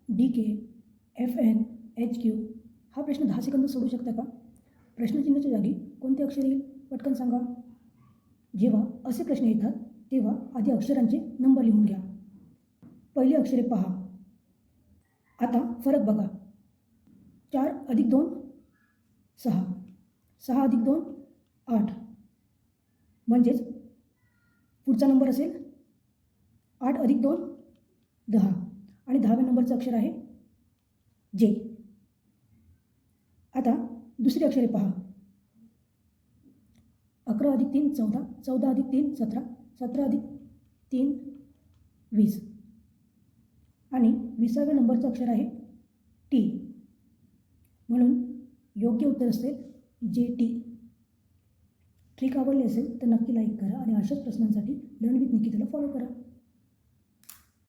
DK, FN, HQ हा प्रश्न 10 second सोडू शकता का? प्रश्नचिन्हाच्या जागी कोणते अक्षर येईल पटकन सांगा. जेव्हा असे प्रश्न येतात तेव्हा आधी अक्षरांचे नंबर लिहून घ्या. पहिली अक्षरे पहा. आता फरक बघा. 4 अधिक 2 6, 6 अधिक 2 8, म्हणजेच पुढचा नंबर असेल 8 अधिक 2 10 आणि 10व्या नंबरचं अक्षर आहे जे. आता दुसरी अक्षरे पहा. 11 अधिक 3 14, 14 अधिक 3 17, 17 अधिक 3 20 आणि 20व्या नंबरचं अक्षर आहे टी. म्हणून योग्य उत्तर असेल जे टी. ट्रिक आवडली असेल तर नक्की लाईक करा आणि अशाच प्रश्नांसाठी लर्न विथ निकिताला फॉलो करा.